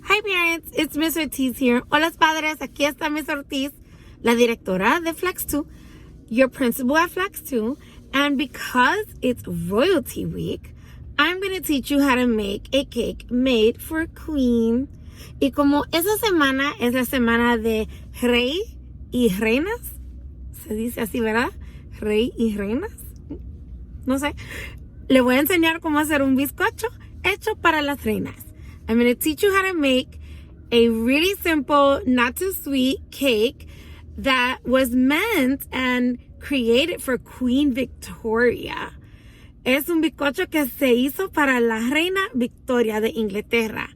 Hi parents, it's Miss Ortiz here. Hola padres, aquí está Miss Ortiz, la directora de Flex 2, your principal at Flex 2. And because it's Royalty Week, I'm going to teach you how to make a cake made for a queen. Y como esa semana es la semana de rey y reinas, se dice así, ¿verdad? Rey y reinas. No sé. Le voy a enseñar cómo hacer un bizcocho hecho para las reinas. I'm going to teach you how to make a really simple, not too sweet cake that was meant and created for Queen Victoria. Es un bizcocho que se hizo para la reina Victoria de Inglaterra.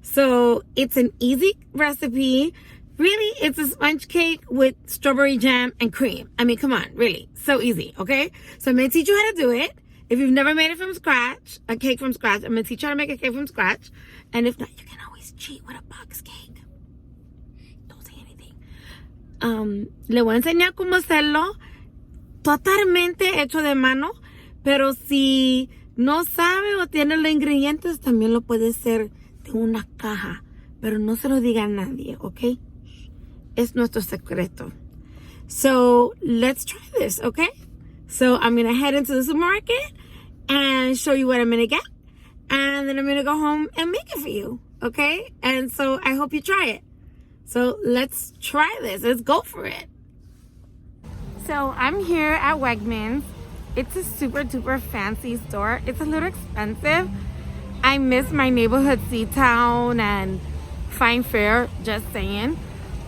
So it's an easy recipe. Really, it's a sponge cake with strawberry jam and cream. I mean, come on, really, so easy, okay? So I'm going to teach you how to do it. If you've never made it from scratch, a cake from scratch, I'm going to teach you how to make a cake from scratch. And if not, you can always cheat with a box cake. Don't say anything. Le voy a enseñar cómo hacerlo totalmente hecho de mano. Pero si no sabe o tiene los ingredientes, también lo puede hacer de una caja. Pero no se lo diga a nadie, ¿ok? Es nuestro secreto. So, let's try this, okay? So, I'm going to head into the supermarket and show you what I'm going to get. And then I'm going to go home and make it for you, okay? And so, I hope you try it. So, let's try this. Let's go for it. So, I'm here at Wegmans. It's a super duper fancy store. It's a little expensive. I miss my neighborhood C-Town and Fine Fair, just saying.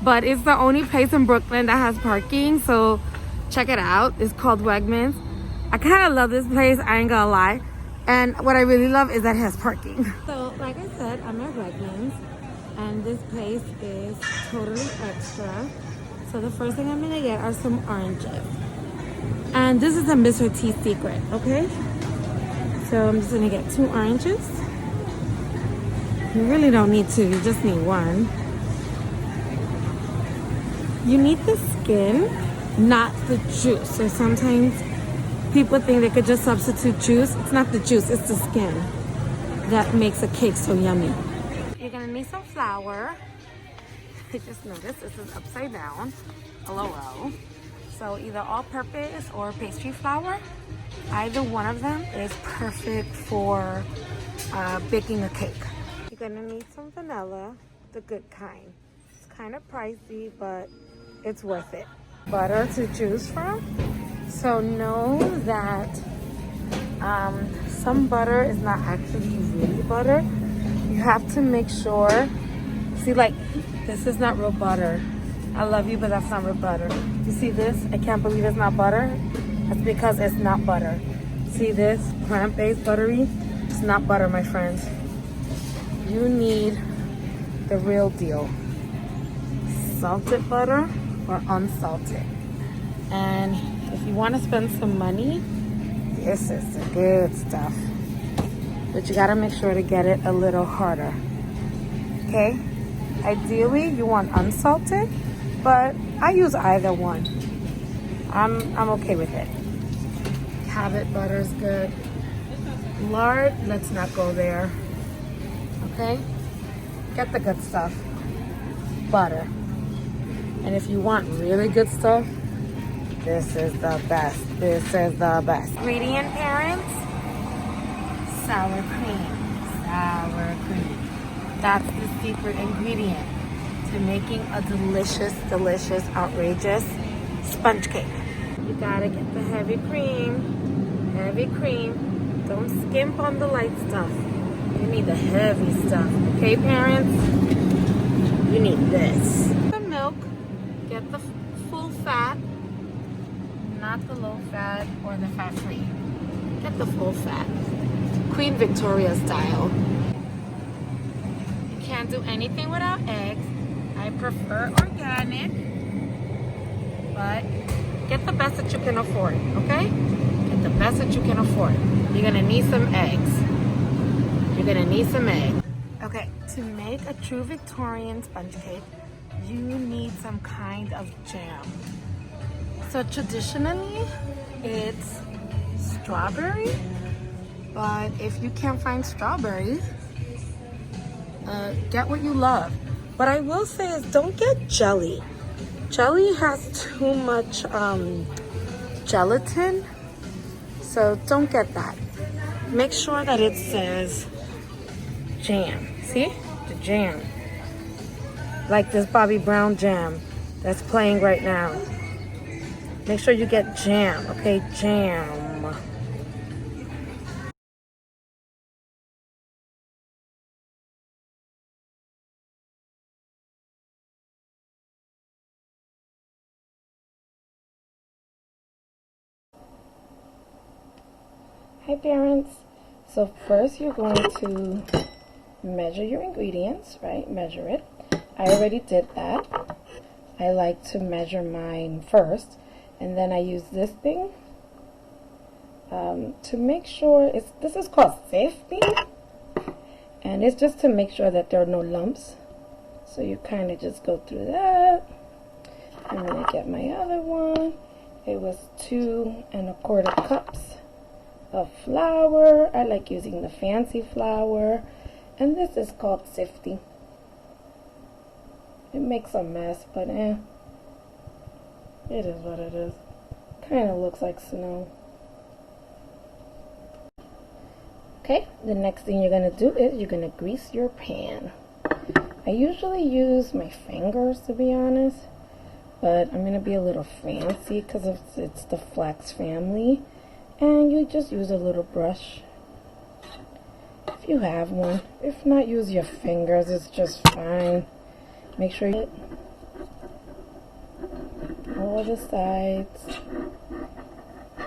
But it's the only place in Brooklyn that has parking, so check it out. It's called Wegmans. I kind of love this place, I ain't gonna lie. And what I really love is that it has parking. So like I said, I'm at Wegmans, and this place is totally extra. So the first thing I'm gonna get are some oranges. And this is a Miss Ortiz secret, okay? So I'm just gonna get 2 oranges. You really don't need 2, you just need 1. You need the skin, not the juice. So sometimes people think they could just substitute juice. It's not the juice, it's the skin that makes a cake so yummy. You're gonna need some flour. I just noticed this is upside down. LOL. So either all-purpose or pastry flour, either one of them is perfect for baking a cake. You're gonna need some vanilla, the good kind. It's kind of pricey, but it's worth it. Butter to choose from. So know that some butter is not actually really butter. You have to make sure, see, like, this is not real butter. I love you, but that's not real butter. You see this? I can't believe it's not butter. That's because it's not butter. See this? Plant-based buttery? It's not butter, my friends. You need the real deal. Salted butter or unsalted. And if you want to spend some money, this is the good stuff. But you gotta make sure to get it a little harder. Okay? Ideally, you want unsalted, but I use either one. I'm okay with it. Cabot butter is good. Lard, let's not go there. Okay? Get the good stuff. Butter. And if you want really good stuff, this is the best. This is the best. Ingredient, parents? Sour cream. Sour cream. That's the secret ingredient to making a delicious, delicious, outrageous sponge cake. You gotta get the heavy cream. Heavy cream. Don't skimp on the light stuff. You need the heavy stuff. Okay, parents? You need this. The milk. Get the full fat, not the low fat or the fat free. Get the full fat. Queen Victoria style. You can't do anything without eggs. I prefer organic, but get the best that you can afford, okay? Get the best that you can afford. You're gonna need some eggs. You're gonna need some eggs. Okay, to make a true Victorian sponge cake, you need some kind of jam. So traditionally, it's strawberry, but if you can't find strawberries, Get what you love. What I will say is don't get jelly. Jelly has too much gelatin, so don't get that. Make sure that it says jam. See? The jam. Like this Bobby Brown jam that's playing right now. Make sure you get jam, okay? Jam. Hi parents. So first you're going to measure your ingredients, right? Measure it. I already did that. I like to measure mine first, and then I use this thing to make sure this is called safety, and it's just to make sure that there are no lumps. So you kind of just go through that. I'm gonna get my other one. It was 2 1/4 cups of flour. I like using the fancy flour, and this is called sifty. It makes a mess, but it is what it is. Kind of looks like snow. Okay, the next thing you're gonna do is you're gonna grease your pan. I usually use my fingers, to be honest, but I'm gonna be a little fancy because it's the flax family. And you just use a little brush if you have one. If not, use your fingers, it's just fine. Make sure you get all the sides.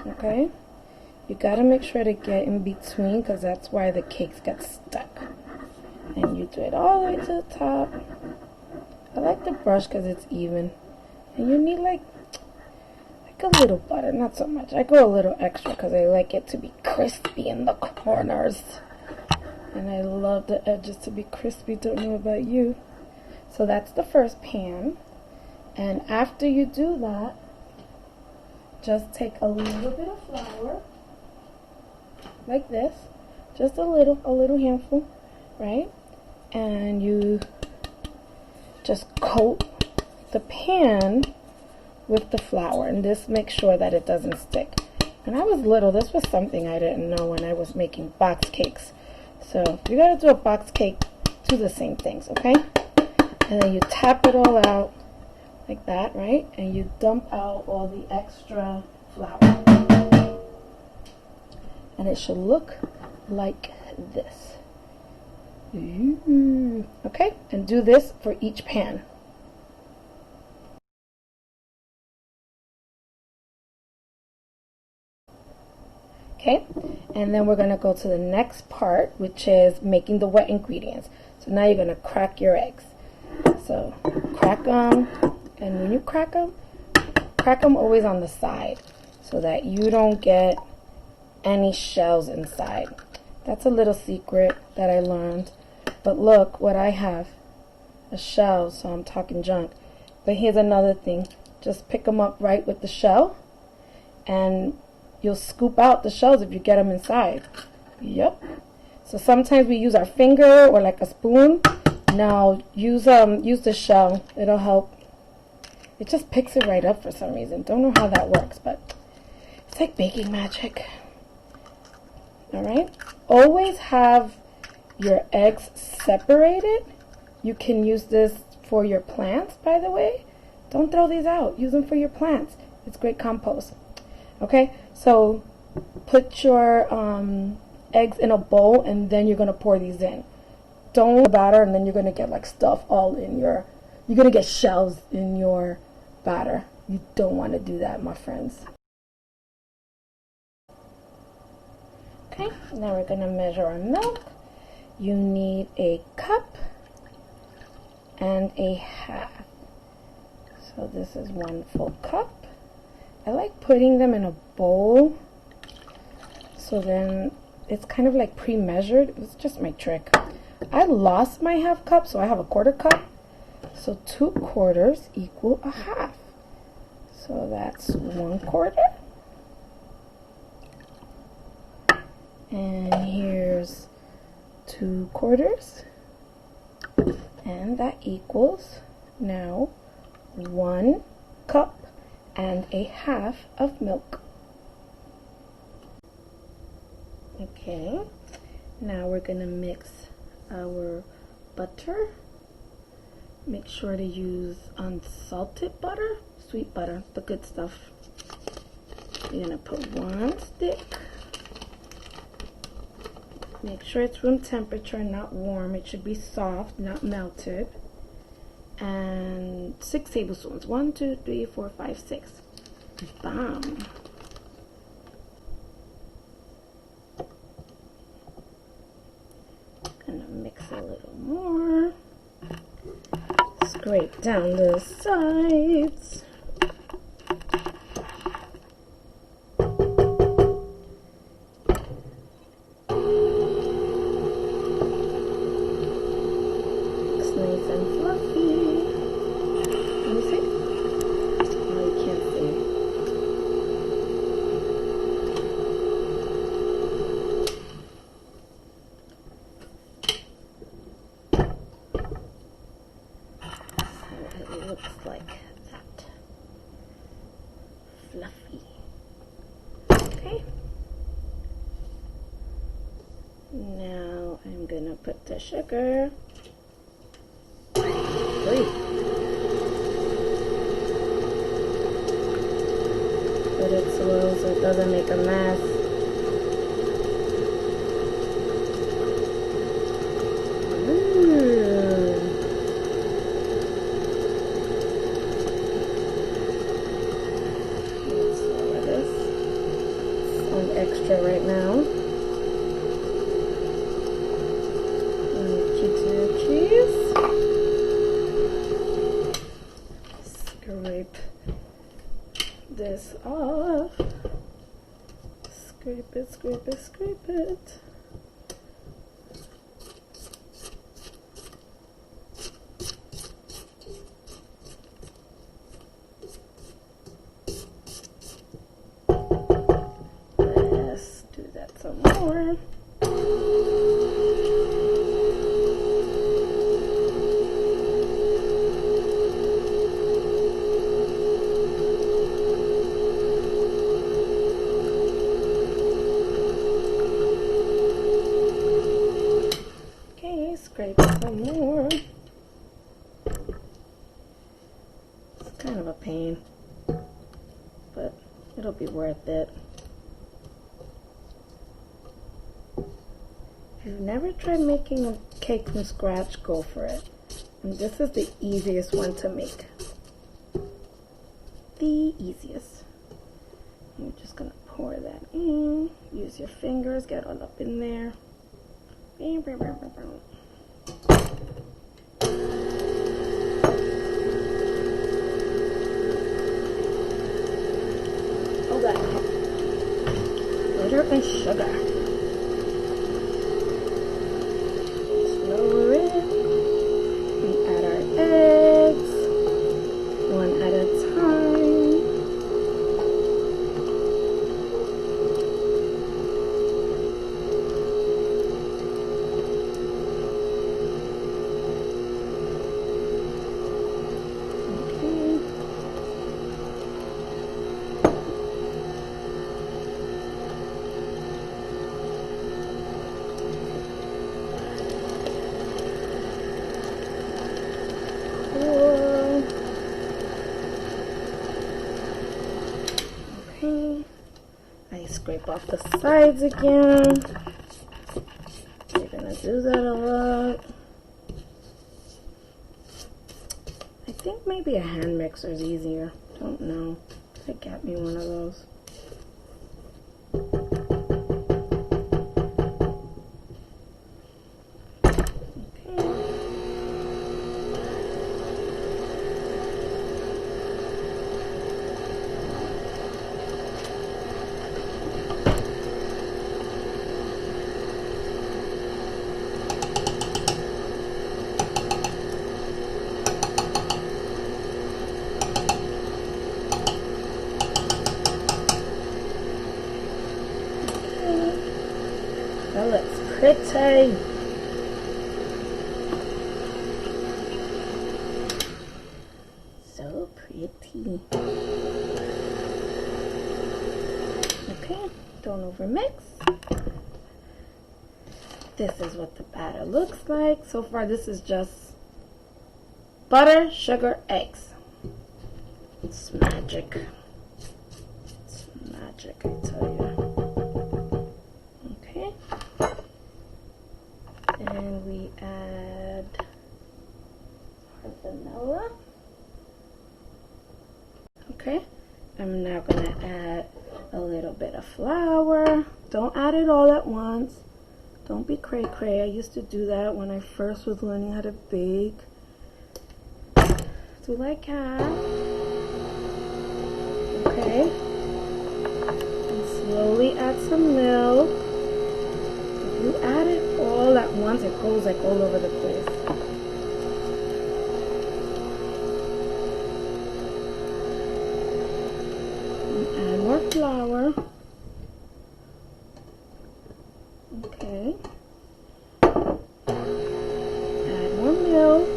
Okay, you gotta make sure to get in between because that's why the cakes get stuck. And you do it all the way to the top. I like the brush because it's even, and you need like a little butter, not so much. I go a little extra because I like it to be crispy in the corners, and I love the edges to be crispy. Don't know about you. So that's the first pan, and after you do that, just take a little bit of flour like this, just a little handful, right? And you just coat the pan with the flour, and this makes sure that it doesn't stick. When I was little, this was something I didn't know when I was making box cakes. So if you gotta do a box cake, do the same things, okay? And then you tap it all out like that, right? And you dump out all the extra flour. And it should look like this. Okay, and do this for each pan. Okay, and then we're going to go to the next part, which is making the wet ingredients. So now you're going to crack your eggs. So crack them, and when you crack them always on the side so that you don't get any shells inside. That's a little secret that I learned. But look what I have, a shell, so I'm talking junk. But here's another thing. Just pick them up right with the shell, and you'll scoop out the shells if you get them inside. Yep. So sometimes we use our finger or like a spoon. Now use the shell. It'll help. It just picks it right up for some reason. Don't know how that works, but it's like baking magic. All right. Always have your eggs separated. You can use this for your plants, by the way. Don't throw these out. Use them for your plants. It's great compost. Okay, so put your eggs in a bowl, and then you're going to pour these in. Don't batter, and then you're going to get like stuff all in you're going to get shells in your batter. You don't want to do that, my friends. Okay, now we're going to measure our milk. You need a cup and a half. So this is 1 full cup. I like putting them in a bowl, so then it's kind of like pre-measured. It's just my trick. I lost my half cup, so I have a 1/4 cup. So 2 quarters equal a half. So that's 1/4. And here's 2 quarters. And that equals now 1 cup and a half of milk. Okay, now we're gonna mix our butter. Make sure to use unsalted butter, sweet butter, the good stuff. You're gonna put 1 stick. Make sure it's room temperature, not warm. It should be soft, not melted. And 6 tablespoons. 1, 2, 3, 4, 5, 6. Bam. Gonna mix a little more. Scrape down the sides. Looks nice and fluffy. Can you see? Oh, you can't see. It looks like that. Fluffy. Okay. Now I'm gonna put the sugar. Wait. Put it slow so it doesn't make a mess. Extra right now. Cheese. Scrape this off. Scrape it, scrape it, scrape it. Some more. Okay, scrape some more. It's kind of a pain, but it'll be worth it. If you've never tried making a cake from scratch, go for it. And this is the easiest one to make. The easiest. You're just gonna pour that in. Use your fingers, get all up in there. Oh, that. Butter and sugar. Eggs, one at a time. Okay. Okay, I scrape off the sides again. You're gonna do that a lot. I think maybe a hand mixer is easier. Don't know. I got me one of those. That looks pretty. Don't overmix. This is what the batter looks like. So far, this is just butter, sugar, eggs. It's magic. It's magic, I tell you. Okay. And we add our vanilla. Okay. I'm now going to add a little bit of flour. Don't add it all at once. Don't be cray-cray. I used to do that when I first was learning how to bake. Do like that. Okay. And slowly add some milk. If you add it all at once, it goes like all over the place. Add more flour. Okay. Add more milk.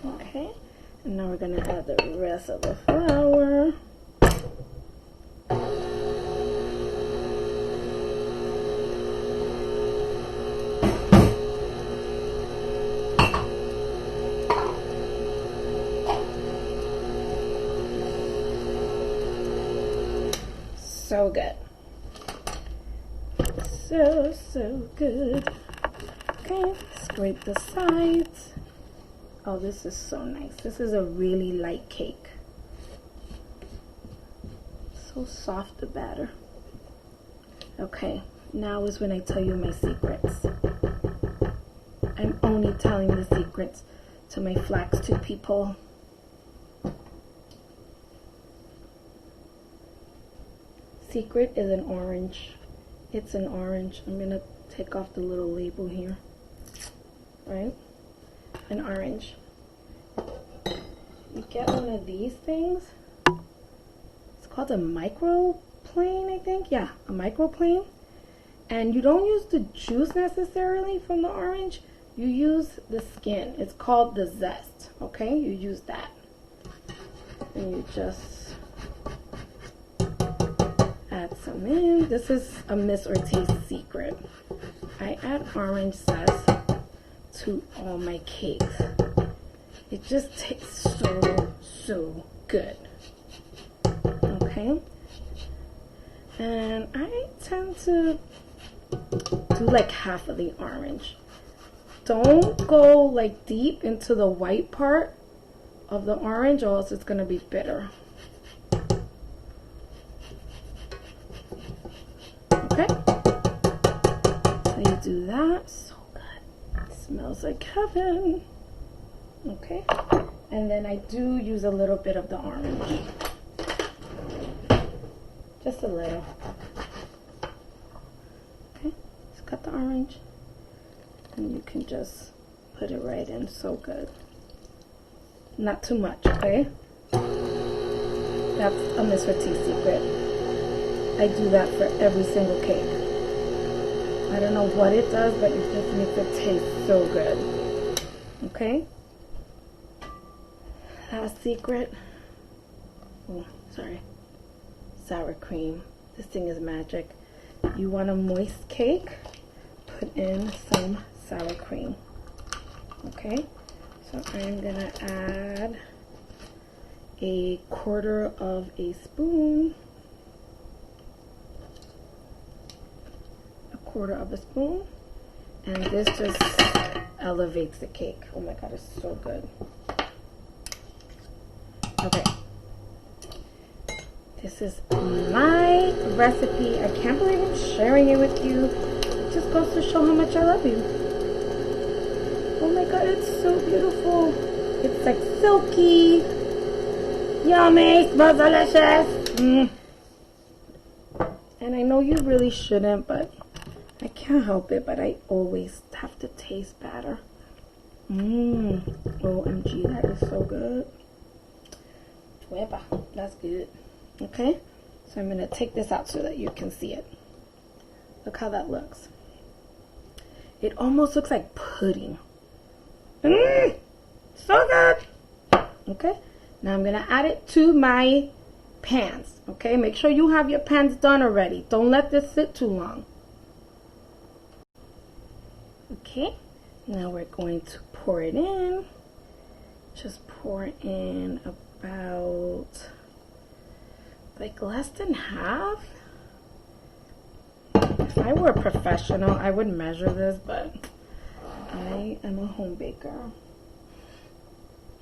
Okay. And now we're going to add the rest of the flour. So good. So good. Okay, scrape the sides. Oh, this is so nice. This is a really light cake. So soft, the batter. Okay, now is when I tell you my secrets. I'm only telling the secrets to my Flax 2 people. Secret is an orange. It's an orange. I'm gonna take off the little label here. Right? An orange. You get one of these things. It's called a microplane, I think. Yeah, a microplane. And you don't use the juice necessarily from the orange. You use the skin. It's called the zest. Okay? You use that. And you just add some in. This is a Miss Ortiz secret. I add orange zest to all my cakes. It just tastes so good. Okay? And I tend to do like half of the orange. Don't go like deep into the white part of the orange or else it's going to be bitter. Okay, so you do that. So good. It smells like heaven. Okay, and then I do use a little bit of the orange. Just a little. Okay, just cut the orange. And you can just put it right in. So good. Not too much, okay? That's a Miss Ortiz secret. I do that for every single cake. I don't know what it does, but it just makes it taste so good. Okay? Last secret. Oh, sorry. Sour cream. This thing is magic. You want a moist cake? Put in some sour cream. Okay? So I'm gonna add a quarter of a spoon. Quarter of a spoon, and this just elevates the cake. Oh my god, it's so good. Okay, this is my recipe. I can't believe I'm sharing it with you. It just goes to show how much I love you. Oh my god, it's so beautiful. It's like silky, yummy, smells delicious. And I know you really shouldn't, but I can't help it, but I always have to taste batter. OMG, that is so good. Wepa, that's good. Okay, so I'm going to take this out so that you can see it. Look how that looks. It almost looks like pudding. So good. Okay, Now I'm gonna add it to my pans. Okay, make sure you have your pans done already. Don't let this sit too long. Okay, now we're going to pour it in. Just pour in about like less than half. If I were a professional, I would measure this, but I am a home baker.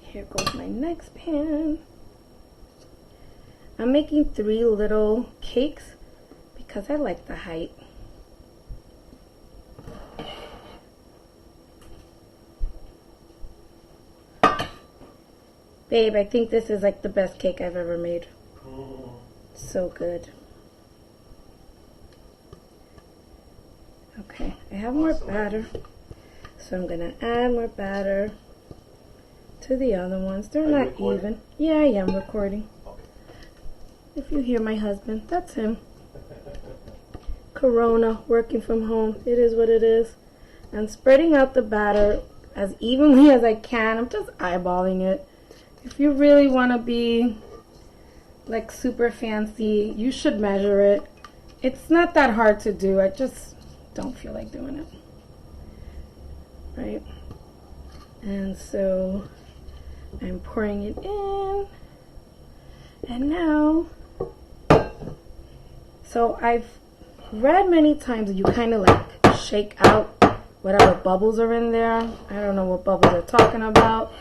Here goes my next pan. I'm making 3 little cakes because I like the height. Babe, I think this is like the best cake I've ever made. So good. Okay, I have more batter. So I'm going to add more batter to the other ones. They're not even. Yeah, I am recording. If you hear my husband, that's him. Corona, working from home. It is what it is. I'm spreading out the batter as evenly as I can. I'm just eyeballing it. If you really want to be like super fancy, you should measure it. It's not that hard to do. I just don't feel like doing it. Right? And so I'm pouring it in. And now, so I've read many times that you kind of like shake out whatever bubbles are in there. I don't know what bubbles they're talking about,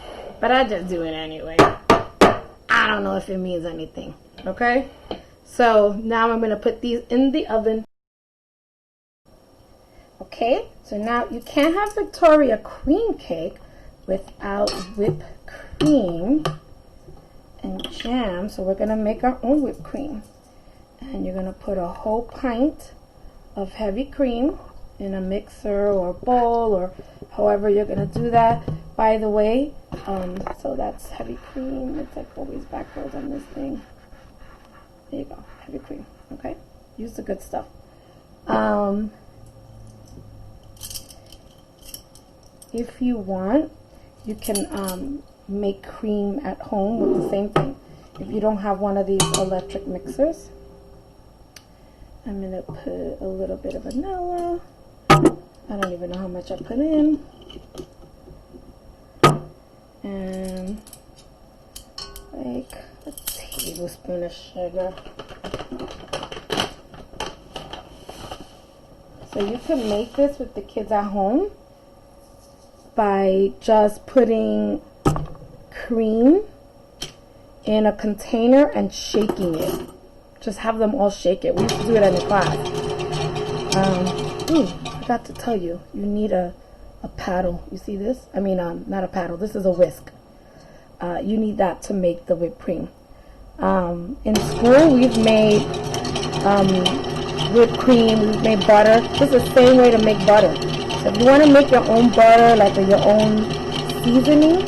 but I just do it anyway. I don't know if it means anything. Okay? So now I'm going to put these in the oven. Okay, so now you can't have Victoria cream cake without whipped cream and jam. So we're going to make our own whipped cream. And you're going to put a whole pint of heavy cream in a mixer or bowl or however you're going to do that. By the way, so that's heavy cream. It's like always backwards on this thing. There you go, heavy cream. Okay, use the good stuff. If you want, you can make cream at home with the same thing. If you don't have one of these electric mixers, I'm going to put a little bit of vanilla. I don't even know how much I put in. And like a tablespoon of sugar. So you can make this with the kids at home by just putting cream in a container and shaking it. Just have them all shake it. We used to do it in the class. I forgot to tell you, you need a paddle. You see this? I mean, not a paddle. This is a whisk. You need that to make the whipped cream. In school, we've made whipped cream. We've made butter. This is the same way to make butter. So if you want to make your own butter, like your own seasoning,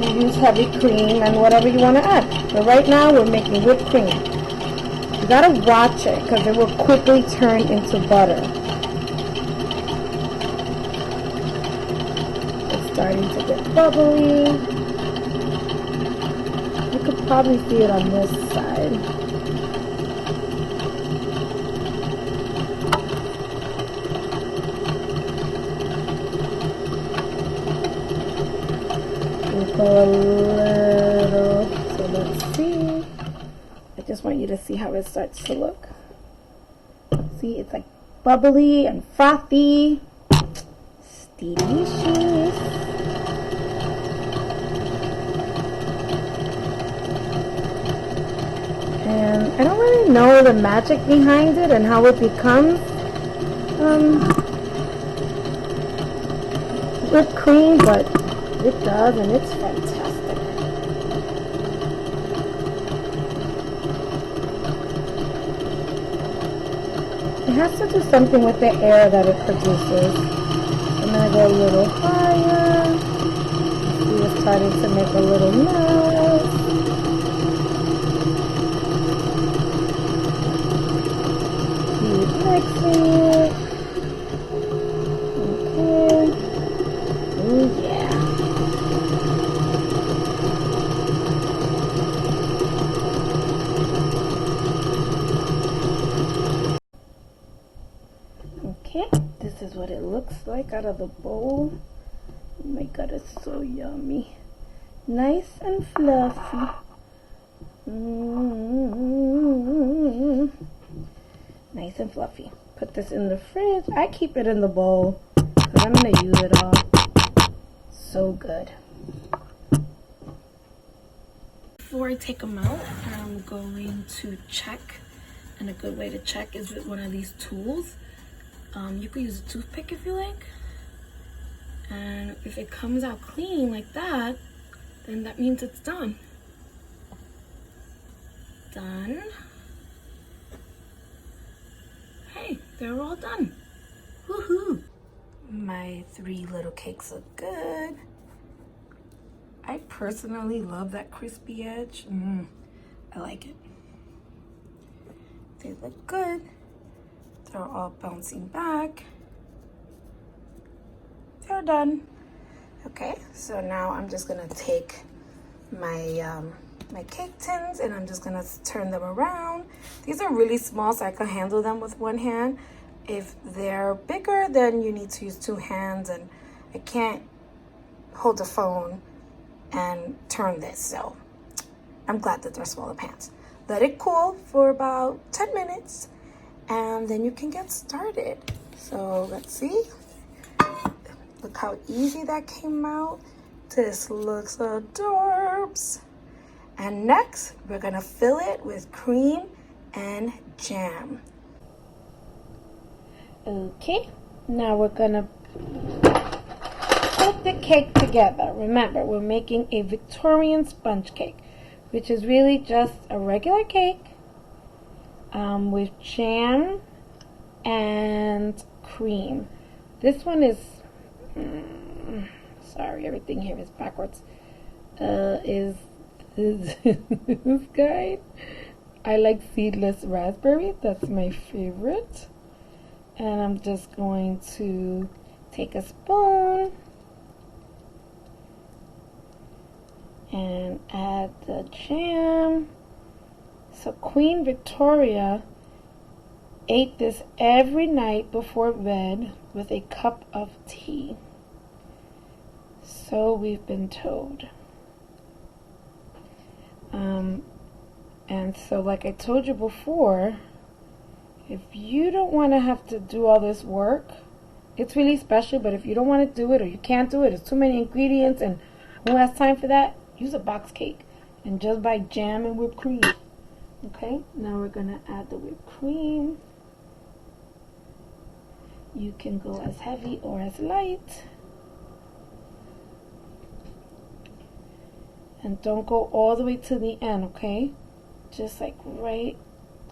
you use heavy cream and whatever you want to add. But right now, we're making whipped cream. You gotta watch it because it will quickly turn into butter. It's starting to get bubbly. You could probably see it on this side. We'll go a little, so let's see. I just want you to see how it starts to look. See, it's like bubbly and frothy. It's delicious. And I don't really know the magic behind it and how it becomes whipped cream, but it does, and it's fantastic. It has to do something with the air that it produces. I'm going to go a little higher. See, it's starting to make a little mess. Keep mixing it. Okay. Oh yeah. this is what it looks like out of the bowl. Oh my god, it's so yummy. Nice and fluffy. Nice and fluffy. Put this in the fridge. I keep it in the bowl because I'm going to use it all. So good. Before I take them out, I'm going to check. And a good way to check is with one of these tools. You could use a toothpick if you like. And if it comes out clean like that, then that means it's done. Done. Hey, they're all done. Woohoo! My 3 little cakes look good. I personally love that crispy edge. I like it. They look good. They're all bouncing back. They're done. Okay, so now I'm just gonna take my my cake tins and I'm just gonna turn them around. These are really small, so I can handle them with one hand. If they're bigger, then you need to use 2 hands, and I can't hold the phone and turn this, so I'm glad that they're smaller pans. Let it cool for about 10 minutes and then you can get started. So let's see. Look how easy that came out. This looks adorbs. And next, we're gonna fill it with cream and jam. Okay, now we're gonna put the cake together. Remember, we're making a Victorian sponge cake, which is really just a regular cake with jam and cream. This one is, sorry, everything here is backwards. Is this guy? I like seedless raspberry. That's my favorite. And I'm just going to take a spoon and add the jam. So Queen Victoria ate this every night before bed with a cup of tea. So we've been told. And so like I told you before, if you don't want to have to do all this work, it's really special, but if you don't want to do it or you can't do it, it's too many ingredients and who has time for that, use a box cake and just buy jam and whipped cream. Okay, now we're going to add the whipped cream. You can go as heavy or as light. And don't go all the way to the end, okay? Just like right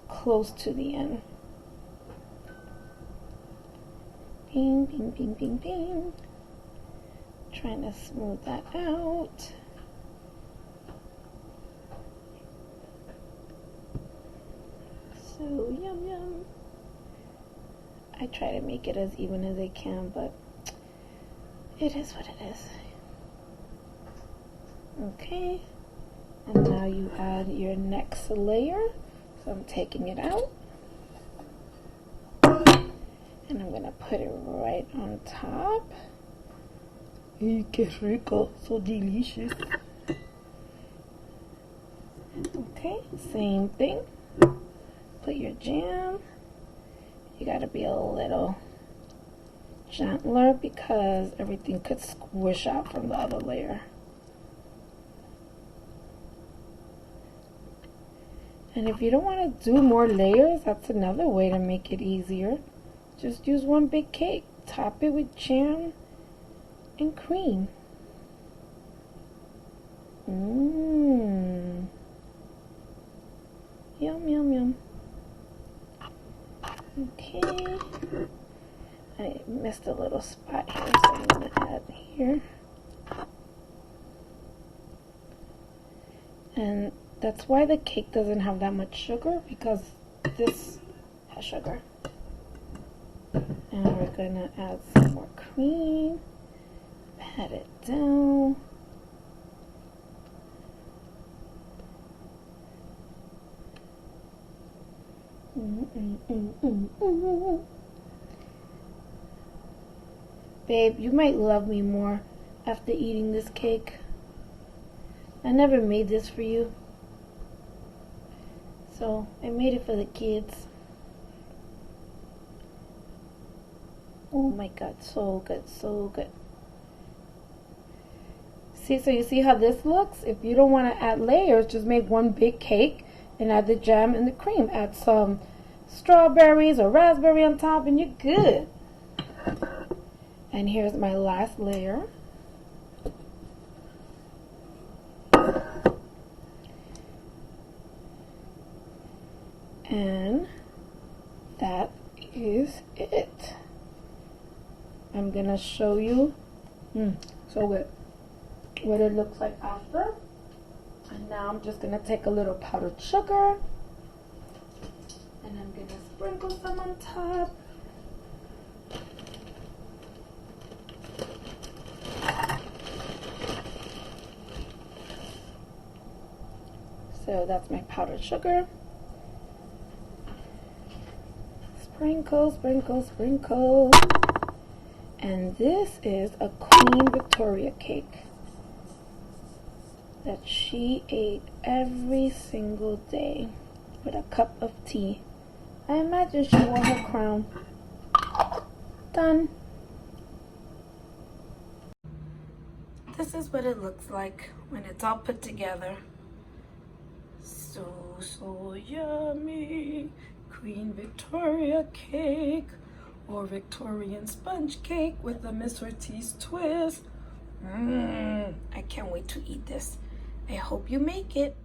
close to the end. Bing, bing, bing, bing, bing. Trying to smooth that out. So yum, yum. I try to make it as even as I can, but it is what it is. Okay, and now you add your next layer. So I'm taking it out and I'm gonna put it right on top. Ay, qué rico, so delicious. Okay, same thing. Put your jam. You gotta be a little gentler because everything could squish out from the other layer. And if you don't want to do more layers, that's another way to make it easier. Just use one big cake. Top it with jam and cream. Mmm. Yum, yum, yum. Okay. I missed a little spot here, so I'm going to add here. And that's why the cake doesn't have that much sugar, because this has sugar. And we're gonna add some more cream, pat it down. Babe, you might love me more after eating this cake. I never made this for you. So, I made it for the kids. Oh my God, so good, so good. See, so you see how this looks? If you don't want to add layers, just make one big cake and add the jam and the cream. Add some strawberries or raspberry on top and you're good. And here's my last layer. And that is it. I'm gonna show you so good what it looks like after. And now I'm just gonna take a little powdered sugar and I'm gonna sprinkle some on top. So that's my powdered sugar. Sprinkle, sprinkle, sprinkle. And this is a Queen Victoria cake that she ate every single day with a cup of tea. I imagine she wore her crown. Done. This is what it looks like when it's all put together. So yummy. Queen Victoria cake or Victorian sponge cake with a Miss Ortiz twist. I can't wait to eat this. I hope you make it.